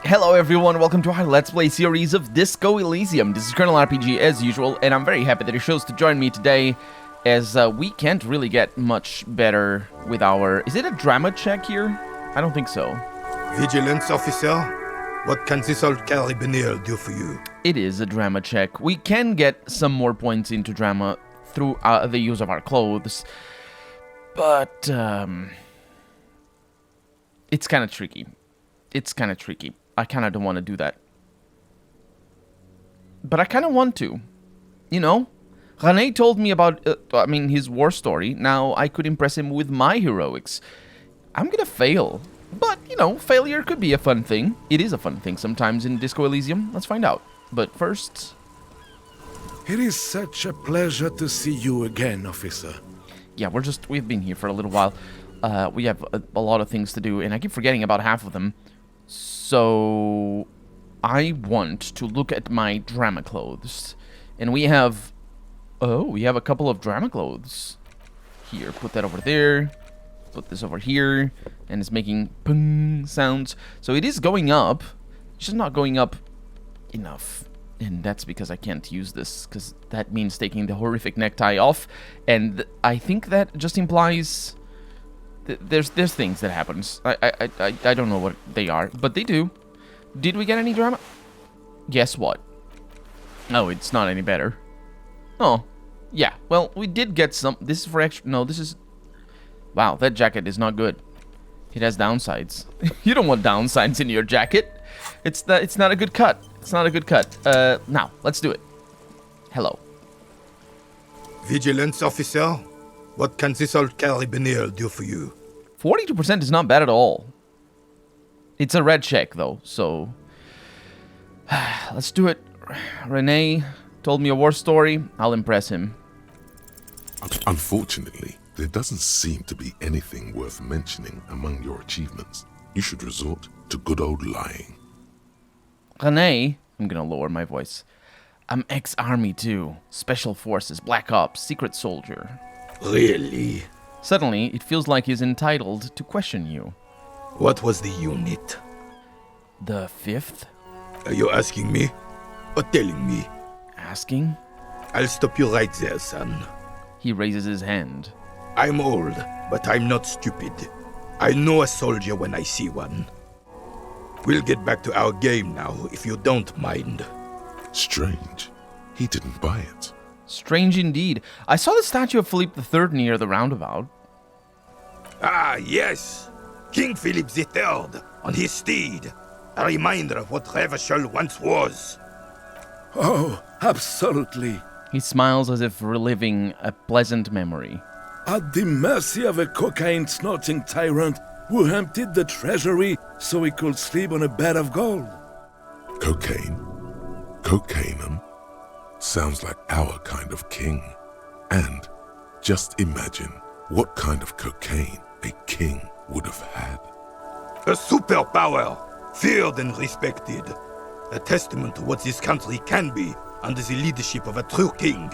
Hello everyone, welcome to our Let's Play series of Disco Elysium. This is Colonel RPG as usual, and I'm very happy that you chose to join me today, as we can't really get much better with our... Is it a drama check here? I don't think so. Vigilance officer, what can this old carabiner do for you? It is a drama check. We can get some more points into drama through the use of our clothes, but it's kind of tricky. I kind of don't want to do that. But I kind of want to. You know? Renee told me about, his war story. Now I could impress him with my heroics. I'm gonna fail. But, you know, failure could be a fun thing. It is a fun thing sometimes in Disco Elysium. Let's find out. But first... It is such a pleasure to see you again, officer. Yeah, we've been here for a little while. We have a lot of things to do, and I keep forgetting about half of them. So, I want to look at my drama clothes. And we have... Oh, we have a couple of drama clothes. Here, put that over there. Put this over here. And it's making pung sounds. So it is going up. It's just not going up enough. And that's because I can't use this. Because that means taking the horrific necktie off. And I think that just implies... There's things that happens. I don't know what they are, but they do. Did we get any drama? Guess what? Oh, it's not any better. Oh, yeah. Well, we did get some. This is for extra. No, this is. Wow, that jacket is not good. It has downsides. You don't want downsides in your jacket. It's not a good cut. It's not a good cut. Now let's do it. Hello. Vigilance officer, what can this old carabiner do for you? 42% is not bad at all. It's a red check, though, so... Let's do it. Renee told me a war story. I'll impress him. Unfortunately, there doesn't seem to be anything worth mentioning among your achievements. You should resort to good old lying. Renee, I'm gonna lower my voice. I'm ex-army, too. Special Forces, Black Ops, Secret Soldier. Really? Suddenly, it feels like he's entitled to question you. What was the unit? The 5th? Are you asking me? Or telling me? Asking? I'll stop you right there, son. He raises his hand. I'm old, but I'm not stupid. I know a soldier when I see one. We'll get back to our game now, if you don't mind. Strange. He didn't buy it. Strange indeed. I saw the statue of Philippe III near the roundabout. Ah, yes! King Philip III, on his steed. A reminder of what Revachol once was. Oh, absolutely. He smiles as if reliving a pleasant memory. At the mercy of a cocaine-snorting tyrant who emptied the treasury so he could sleep on a bed of gold. Cocaine? Cocainum? Sounds like our kind of king. And just imagine what kind of cocaine a king would have had. A superpower, feared and respected. A testament to what this country can be under the leadership of a true king.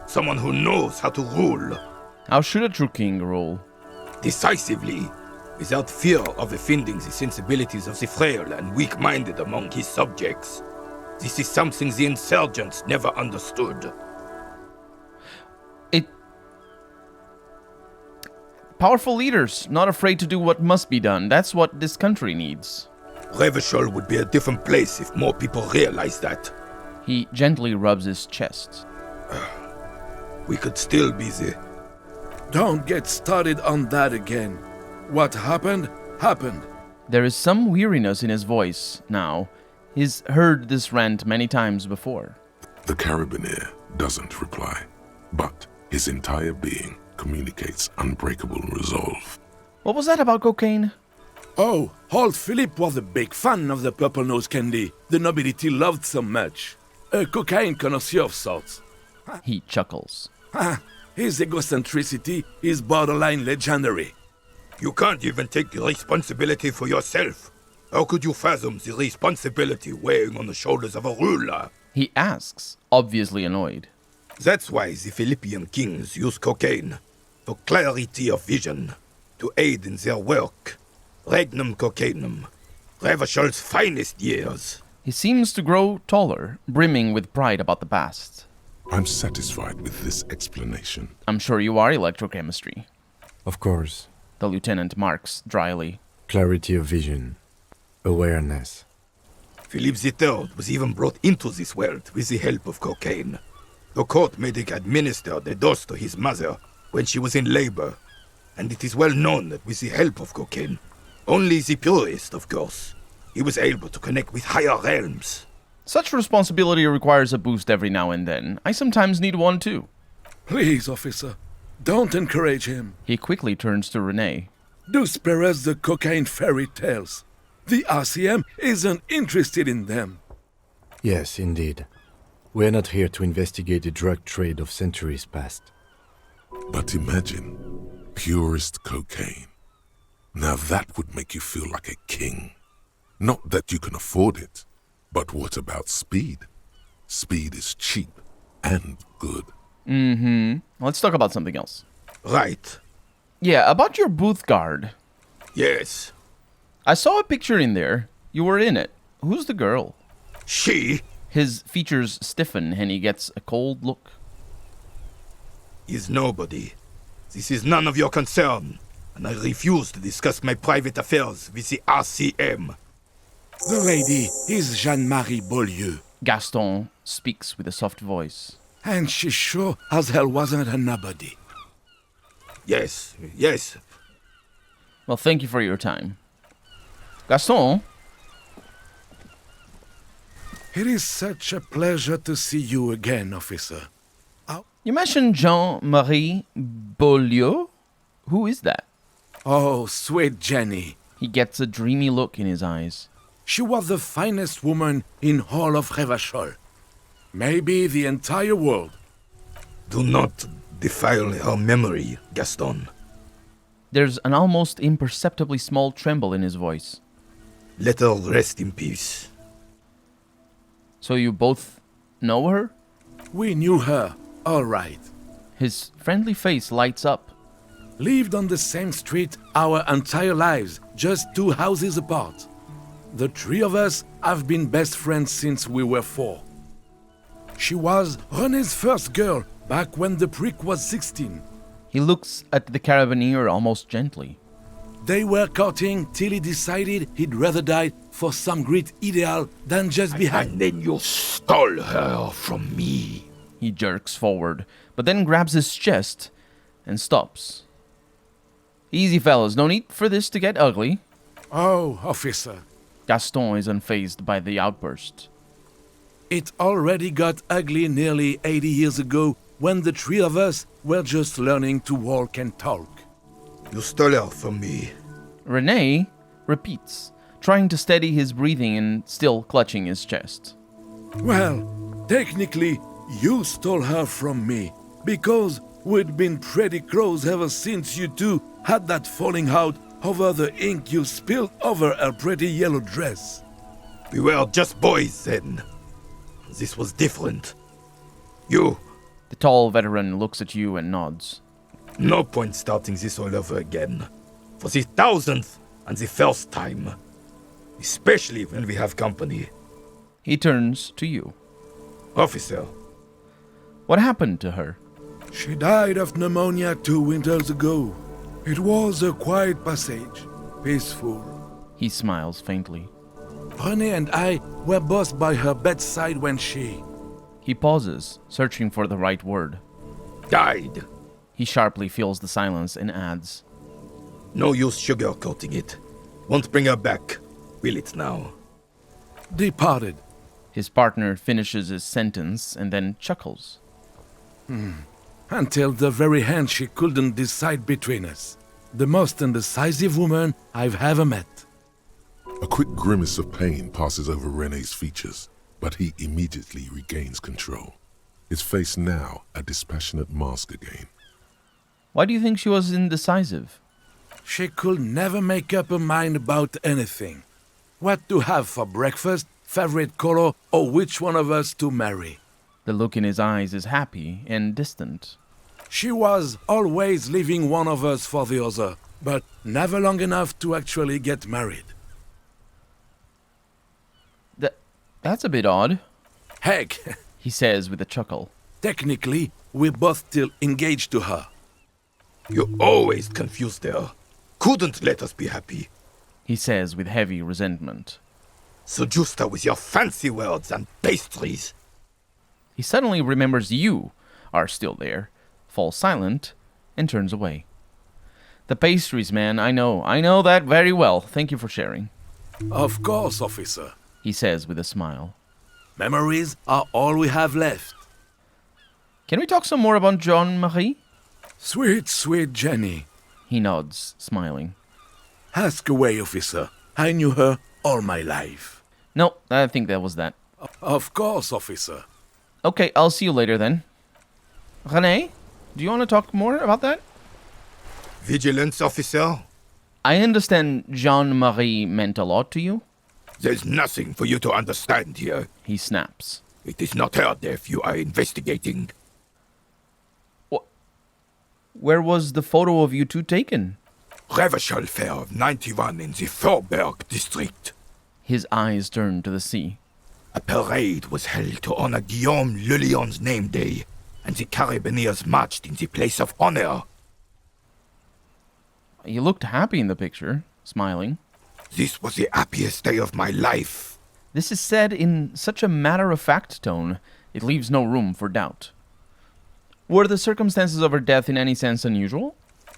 Someone who knows how to rule. How should a true king rule? Decisively, without fear of offending the sensibilities of the frail and weak-minded among his subjects. This is something the insurgents never understood. Powerful leaders, not afraid to do what must be done. That's what this country needs. Revachol would be a different place if more people realized that. He gently rubs his chest. We could still be the... Don't get started on that again. What happened, happened. There is some weariness in his voice now. He's heard this rant many times before. The carabiner doesn't reply, but his entire being communicates unbreakable resolve. What was that about cocaine? Oh, old Philip was a big fan of the purple nose candy the nobility loved so much. A cocaine connoisseur of sorts. He chuckles. His egocentricity is borderline legendary. You can't even take the responsibility for yourself. How could you fathom the responsibility weighing on the shoulders of a ruler? He asks, obviously annoyed. That's why the Philippian kings use cocaine, for clarity of vision, to aid in their work. Regnum cocainum. Revachol's finest years. He seems to grow taller, brimming with pride about the past. I'm satisfied with this explanation. I'm sure you are electrochemistry, Of course. the lieutenant marks dryly. Clarity of vision. Awareness. Philippe III was even brought into this world with the help of cocaine. The court made him administer the dose to his mother when she was in labor, and it is well known that with the help of cocaine, only the purest, of course, he was able to connect with higher realms. Such responsibility requires a boost every now and then. I sometimes need one too. Please, officer, don't encourage him. He quickly turns to Renee. Do spare us the cocaine fairy tales. The RCM isn't interested in them. Yes, indeed. We're not here to investigate the drug trade of centuries past. But imagine purest cocaine. Now that would make you feel like a king. Not that you can afford it, but what about speed? Speed is cheap and good. Let's talk about something else. Right. Yeah, about your booth guard. Yes. I saw a picture in there. You were in it. Who's the girl? She His features stiffen and he gets a cold look. is nobody. This is none of your concern, and I refuse to discuss my private affairs with the RCM. The lady is Jeanne-Marie Beaulieu, Gaston speaks with a soft voice. and she sure as hell wasn't a nobody. Yes. Well, thank you for your time. Gaston, It is such a pleasure to see you again, officer. you mentioned Jean-Marie Beaulieu? Who is that? Oh, sweet Jenny. He gets a dreamy look in his eyes. She was the finest woman in all of Revachol. Maybe the entire world. Do not defile her memory, Gaston. There's an almost imperceptibly small tremble in his voice. Let her rest in peace. So you both know her? We knew her, all right. His friendly face lights up. Lived on the same street our entire lives, just 2 houses apart. The 3 of us have been best friends since we were 4. She was Renée's first girl back when the prick was 16. He looks at the carabinier almost gently. They were courting till he decided he'd rather die for some great ideal than just be hanged. And then you stole her from me. He jerks forward, but then grabs his chest and stops. Easy, fellas. No need for this to get ugly. Oh, officer. Gaston is unfazed by the outburst. It already got ugly nearly 80 years ago when the 3 of us were just learning to walk and talk. You stole her from me. Renee repeats, trying to steady his breathing and still clutching his chest. Well, technically, you stole her from me, because we'd been pretty close ever since you two had that falling out over the ink you spilled over her pretty yellow dress. We were just boys then. This was different. You, The tall veteran looks at you and nods. no point starting this all over again. For the 1000th and the first time. Especially when we have company. He turns to you. Officer, What happened to her? She died of pneumonia 2 winters ago. It was a quiet passage, peaceful. He smiles faintly. Renee and I were both by her bedside when she... He pauses, searching for the right word. died. He sharply feels the silence and adds, No use sugarcoating it. Won't bring her back, will it now? departed. His partner finishes his sentence and then chuckles. Until the very end she couldn't decide between us. The most indecisive woman I've ever met. A quick grimace of pain passes over Renée's features, but he immediately regains control. His face now a dispassionate mask again. Why do you think she was indecisive? She could never make up her mind about anything. What to have for breakfast, favorite color, or which one of us to marry. The look in his eyes is happy and distant. She was always leaving one of us for the other, but never long enough to actually get married. That's a bit odd, Heck, he says with a chuckle. technically, we're both still engaged to her. You always confused her. Couldn't let us be happy. He says with heavy resentment. Seduced her with your fancy words and pastries. He suddenly remembers you are still there, falls silent, and turns away. The pastries, man, I know that very well. Thank you for sharing, Of course, officer. he says with a smile. Memories are all we have left. Can we talk some more about Jean-Marie? Sweet, sweet Jenny. He nods, smiling. Ask away, officer. I knew her all my life. No, I think that was that. Of course, officer. Okay, I'll see you later then. Renee, do you want to talk more about that? Vigilance officer? I understand Jean-Marie meant a lot to you, There's nothing for you to understand here. he snaps. It is not her death you are investigating. Where was the photo of you two taken? Revival Fair of 91 in the Forberg district. His eyes turn to the sea. A parade was held to honor Guillaume Le Lion's name day, and the Carabineers marched in the place of honor. You looked happy in the picture, smiling. This was the happiest day of my life. This is said in such a matter-of-fact tone, it leaves no room for doubt. Were the circumstances of her death in any sense unusual?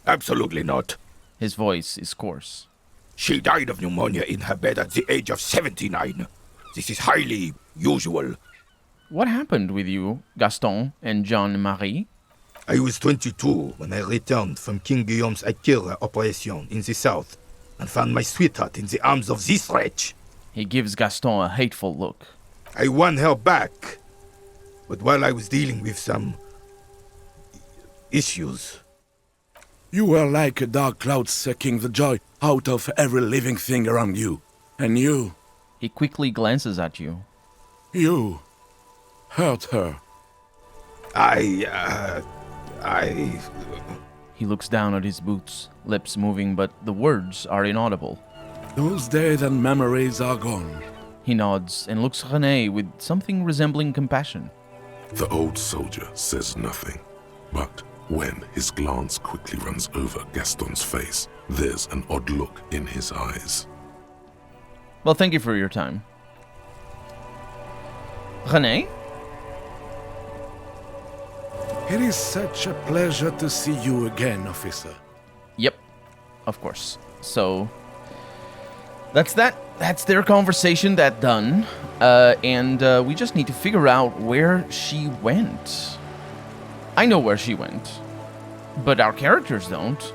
Absolutely not. His voice is coarse. She died of pneumonia in her bed at the age of 79. This is highly usual. What happened with you, Gaston and Jean-Marie? I was 22 when I returned from King Guillaume's Akira operation in the south and found my sweetheart in the arms of this wretch. He gives Gaston a hateful look. I won her back, but while I was dealing with some issues, You were like a dark cloud sucking the joy out of every living thing around you. And He quickly glances at you. you hurt her. I He looks down at his boots, lips moving, but the words are inaudible. Those days and memories are gone. He nods and looks at Renee with something resembling compassion. The old soldier says nothing, but when his glance quickly runs over Gaston's face, there's an odd look in his eyes. Well, thank you for your time. Renee? It is such a pleasure to see you again, officer. Yep, of course. So, that's that. That's their conversation, that done. And we just need to figure out where she went. I know where she went, but our characters don't.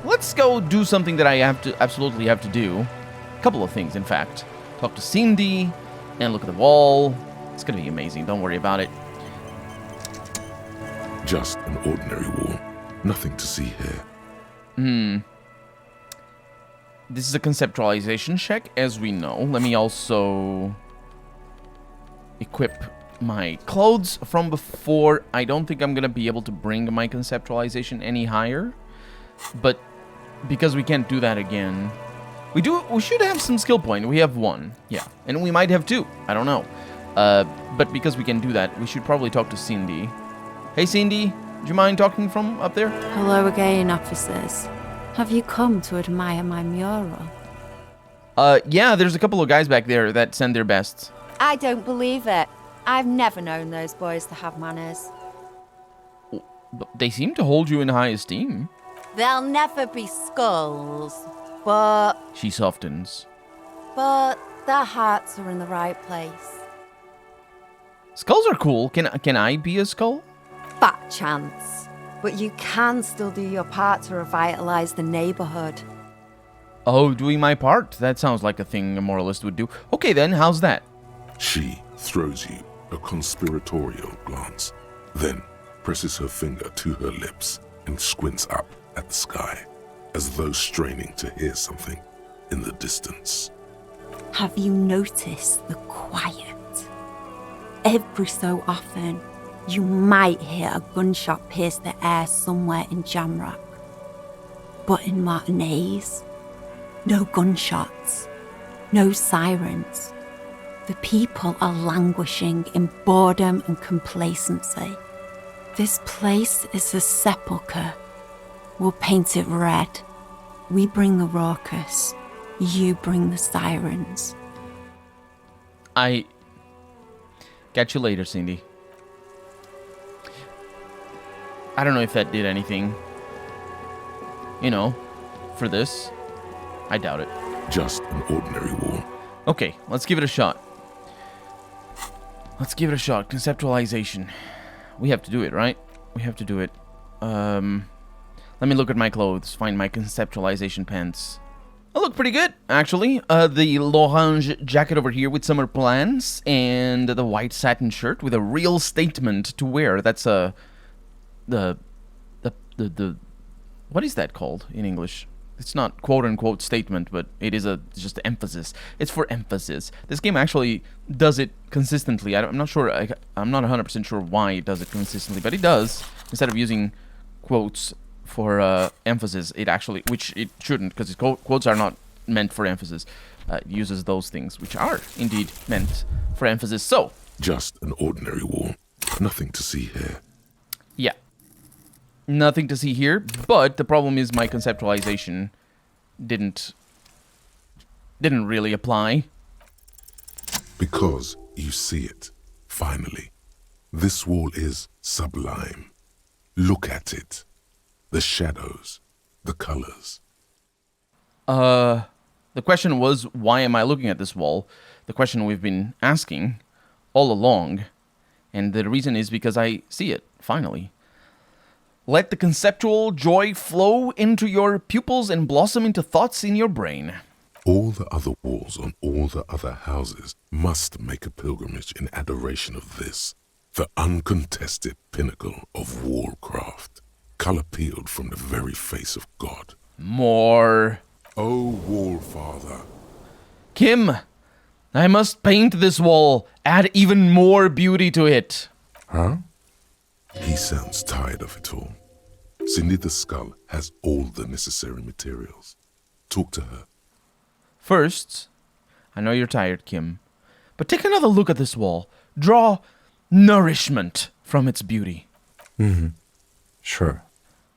Let's go do something that I absolutely have to do. A couple of things, in fact. Talk to Cindy and look at the wall. It's gonna be amazing. Don't worry about it. Just an ordinary wall. Nothing to see here. This is a conceptualization check, as we know. Let me also equip my clothes from before. I don't think I'm gonna be able to bring my conceptualization any higher, but because we can't do that again, we should have some skill point. We have 1, yeah, and we might have 2. I don't know, but because we can do that, we should probably talk to Cindy. Hey, Cindy, do you mind talking from up there? Hello again, officers. Have you come to admire my mural? Yeah, there's a couple of guys back there that send their best. I don't believe it. I've never known those boys to have manners. But they seem to hold you in high esteem. They'll never be skulls, but She softens. their hearts are in the right place. Skulls are cool. Can I be a skull? Fat chance. But you can still do your part to revitalize the neighborhood. Oh, doing my part. That sounds like a thing a moralist would do. Okay then, how's that? She throws you a conspiratorial glance, then presses her finger to her lips and squints up at the sky, as though straining to hear something in the distance. Have you noticed the quiet? Every so often, you might hear a gunshot pierce the air somewhere in Jamrock. But in Martinez, no gunshots, no sirens, The people are languishing in boredom and complacency. This place is a sepulchre. We'll paint it red. We bring the raucous. You bring the sirens. I... Catch you later, Cindy. I don't know if that did anything. You know, for this. I doubt it. Just an ordinary wall. Okay, let's give it a shot. Let's give it a shot. Conceptualization. We have to do it, right? We have to do it. Let me look at my clothes. Find my conceptualization pants. I look pretty good, actually. The l'orange jacket over here with summer plans, and the white satin shirt with a real statement to wear. That's the what is that called in English? It's not quote-unquote statement, but it is just emphasis. It's for emphasis. This game actually does it consistently. I'm not sure. I'm not 100% sure why it does it consistently, but it does. Instead of using quotes for emphasis, it actually, which it shouldn't, because quotes are not meant for emphasis. It uses those things, which are indeed meant for emphasis. So, just an ordinary wall. Nothing to see here. Yeah. Nothing to see here, but the problem is my conceptualization didn't really apply. Because you see it, finally. This wall is sublime. Look at it. The shadows, the colors. The question was, why am I looking at this wall? The question we've been asking all along. And the reason is because I see it, finally. Let the conceptual joy flow into your pupils and blossom into thoughts in your brain. All the other walls on all the other houses must make a pilgrimage in adoration of this, the uncontested pinnacle of wallcraft, color peeled from the very face of God. More. Oh, Wallfather. Kim, I must paint this wall, add even more beauty to it. Huh? He sounds tired of it all. Cindy the Skull has all the necessary materials. Talk to her. First, I know you're tired, Kim, but take another look at this wall. Draw nourishment from its beauty. Mm-hmm. Sure.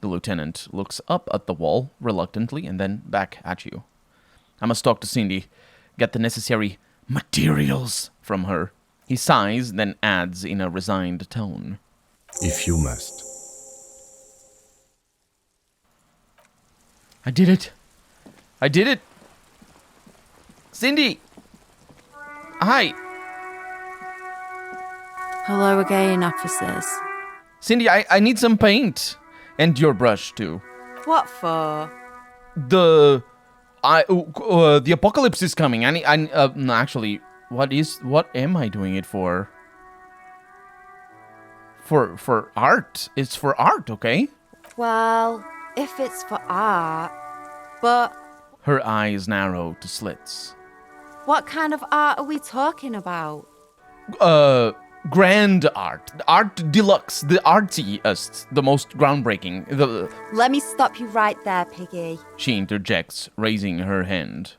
The lieutenant looks up at the wall reluctantly and then back at you. I must talk to Cindy, get the necessary materials from her. He sighs, then adds in a resigned tone. If you must. I did it. I did it. Cindy. Hi. Hello again, officers. Cindy, I need some paint. And your brush, too. What for? The apocalypse is coming. No, actually, what am I doing it for? For art. It's for art, okay? Well, if it's for art, but... Her eyes narrow to slits. What kind of art are we talking about? Grand art. Art deluxe. The artiest. The most groundbreaking. Let me stop you right there, Piggy. She interjects, raising her hand.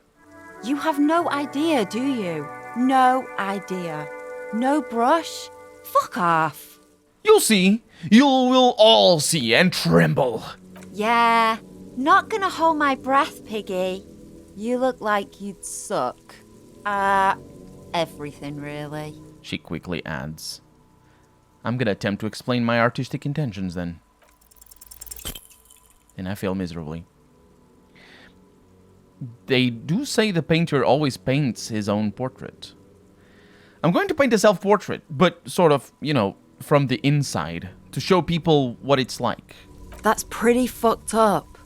You have no idea, do you? No idea. No brush? Fuck off. You'll see. You will all see and tremble. Yeah, not gonna hold my breath, Piggy. You look like you'd suck. Everything, really. She quickly adds. I'm gonna attempt to explain my artistic intentions then. And I fail miserably. They do say the painter always paints his own portrait. I'm going to paint a self-portrait, but sort of, from the inside, to show people what it's like. That's pretty fucked up.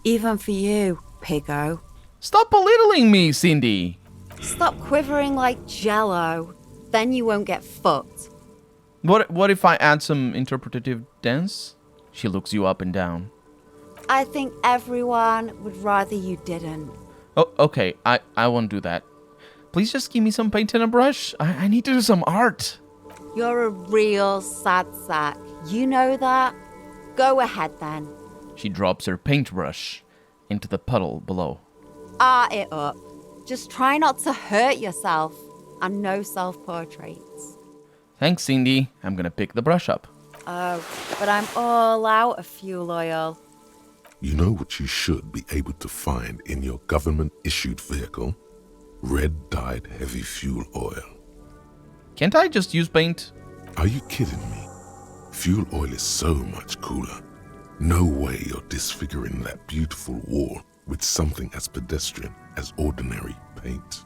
Even for you, Piggo. Stop belittling me, Cindy! Stop quivering like Jello. Then you won't get fucked. What if I add some interpretative dance? She looks you up and down. I think everyone would rather you didn't. Oh, okay. I won't do that. Please just give me some paint and a brush. I need to do some art. You're a real sad sack. You know that? Go ahead then. She drops her paintbrush into the puddle below. Art it up. Just try not to hurt yourself. and no self-portraits. Thanks, Cindy. I'm gonna pick the brush up. Oh, but I'm all out of fuel oil. You know what you should be able to find in your government-issued vehicle? Red-dyed heavy fuel oil. Can't I just use paint? Are you kidding me? Fuel oil is so much cooler. No way you're disfiguring that beautiful wall with something as pedestrian as ordinary paint.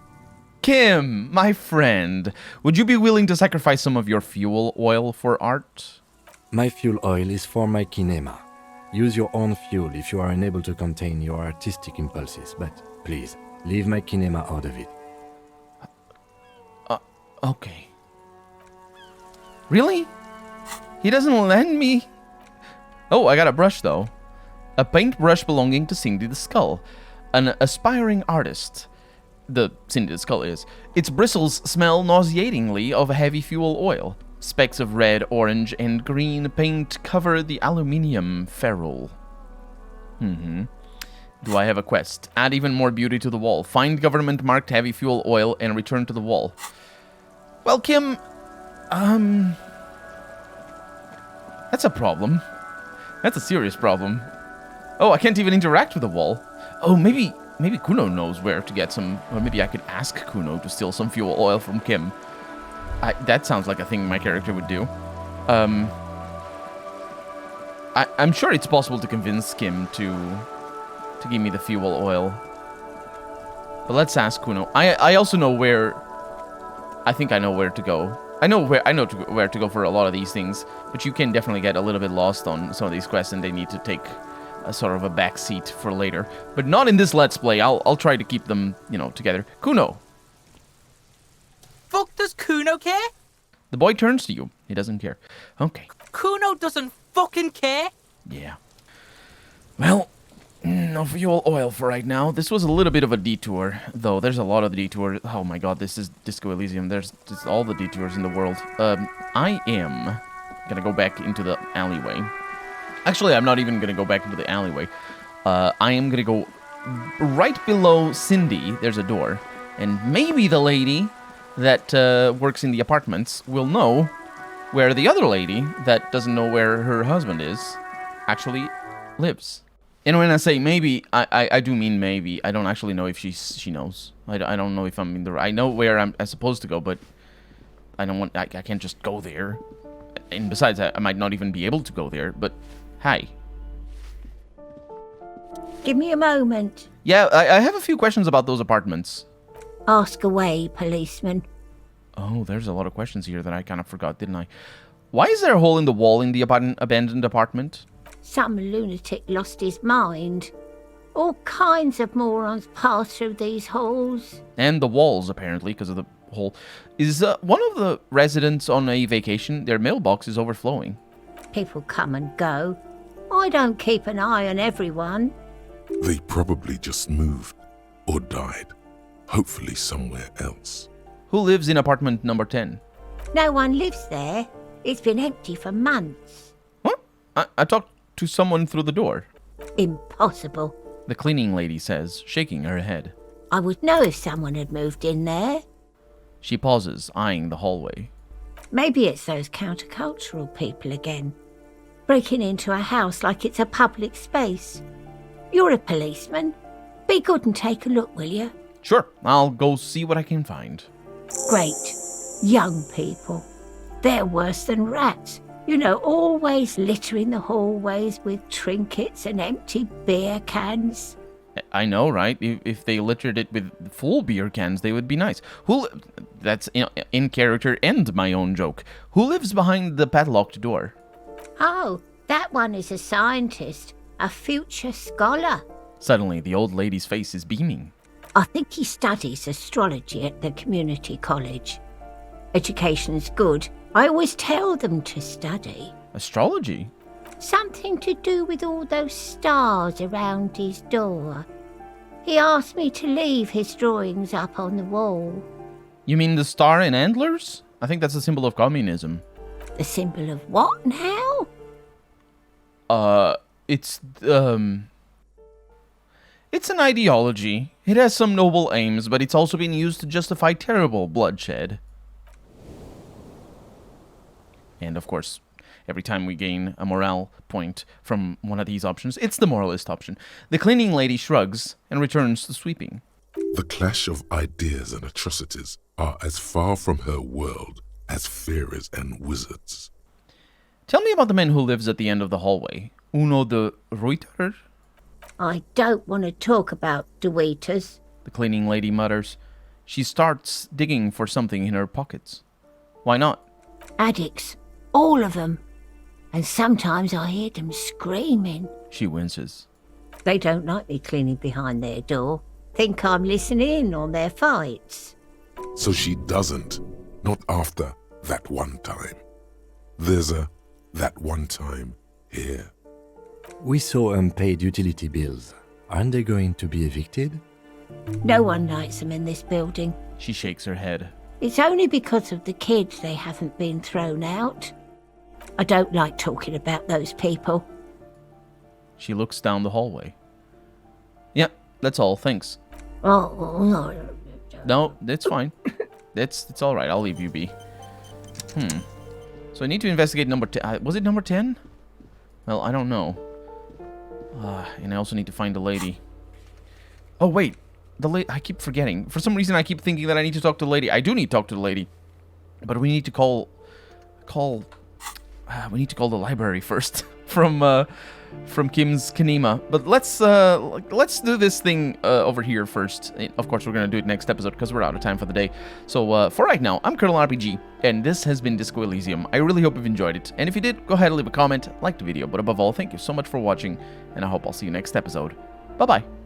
Kim, my friend, would you be willing to sacrifice some of your fuel oil for art? My fuel oil is for my kinema. Use your own fuel if you are unable to contain your artistic impulses, but please, leave my kinema out of it. Okay. Really? He doesn't lend me... Oh, I got a brush, though. A paintbrush belonging to Cindy the Skull, an aspiring artist. The Cindy the Skull is. Its bristles smell nauseatingly of heavy fuel oil. Specks of red, orange, and green paint cover the aluminium ferrule. Do I have a quest? Add even more beauty to the wall. Find government-marked heavy fuel oil and return to the wall. Well, Kim, that's a problem. That's a serious problem. Oh, I can't even interact with the wall. Oh, maybe Kuno knows where to get some, or maybe I could ask Kuno to steal some fuel oil from Kim. That sounds like a thing my character would do. I'm sure it's possible to convince Kim to give me the fuel oil. But let's ask Kuno. I also know where. I think I know where to go. I know where to go for a lot of these things, but you can definitely get a little bit lost on some of these quests, and they need to take a sort of a back seat for later. But not in this Let's Play. I'll try to keep them, together. Kuno. Fuck does Kuno care? The boy turns to you. He doesn't care. Okay. Kuno doesn't fucking care? Yeah. Well, no fuel oil for right now. This was a little bit of a detour, though. There's a lot of detours. Oh my god, this is Disco Elysium. There's just all the detours in the world. I am gonna go back into the alleyway. Actually, I'm not even gonna go back into the alleyway. I am gonna go right below Cindy. There's a door. And maybe the lady that works in the apartments will know where the other lady that doesn't know where her husband is actually lives. And when I say maybe, I do mean maybe. I don't actually know if she knows. I don't know if I'm in the right. I know where I'm supposed to go, but I can't just go there. And besides, I might not even be able to go there. But hi. Give me a moment. Yeah, I have a few questions about those apartments. Ask away, policeman. Oh, there's a lot of questions here that I kind of forgot, didn't I? Why is there a hole in the wall in the abandoned apartment? Some lunatic lost his mind. All kinds of morons pass through these halls. And the walls, apparently, because of the hole. Is one of the residents on a vacation? Their mailbox is overflowing. People come and go. I don't keep an eye on everyone. They probably just moved or died. Hopefully somewhere else. Who lives in apartment number 10? No one lives there. It's been empty for months. What? I talked to someone through the door. Impossible. The cleaning lady says, shaking her head. I would know if someone had moved in there. She pauses, eyeing the hallway. Maybe it's those countercultural people again. Breaking into a house like it's a public space. You're a policeman. Be good and take a look, will you? Sure, I'll go see what I can find. Great. Young people. They're worse than rats. Always littering the hallways with trinkets and empty beer cans. I know, right? If they littered it with full beer cans, they would be nice. That's in character and my own joke. Who lives behind the padlocked door? Oh, that one is a scientist, a future scholar. Suddenly, the old lady's face is beaming. I think he studies astrology at the community college. Education's good. I always tell them to study. Astrology? Something to do with all those stars around his door. He asked me to leave his drawings up on the wall. You mean the star and antlers? I think that's a symbol of communism. The symbol of what It's It's an ideology. It has some noble aims, but it's also been used to justify terrible bloodshed. And of course, every time we gain a morale point from one of these options, it's the moralist option. The cleaning lady shrugs and returns to sweeping. The clash of ideas and atrocities are as far from her world as fairies and wizards. Tell me about the man who lives at the end of the hallway. Uno de Reuter? I don't want to talk about the waiters. The cleaning lady mutters. She starts digging for something in her pockets. Why not? Addicts. All of them. And sometimes I hear them screaming. She winces. They don't like me cleaning behind their door. Think I'm listening in on their fights. So she doesn't. Not after that one time. There's a that one time here. We saw unpaid utility bills. Aren't they going to be evicted? No one likes them in this building. She shakes her head. It's only because of the kids they haven't been thrown out. I don't like talking about those people. She looks down the hallway. Yep, that's all, thanks. Oh, no. No, it's fine. It's all right. I'll leave you be. So I need to investigate number 10. Was it number 10? Well, I don't know. And I also need to find the lady. Oh, wait. The lady. I keep forgetting. For some reason, I keep thinking that I need to talk to the lady. I do need to talk to the lady. But we need to call... we need to call the library first. From Kim's Kanema. But let's do this thing over here first. Of course, we're going to do it next episode because we're out of time for the day. So for right now, I'm Colonel RPG, and this has been Disco Elysium. I really hope you've enjoyed it. And if you did, go ahead and leave a comment, like the video. But above all, thank you so much for watching, and I hope I'll see you next episode. Bye-bye.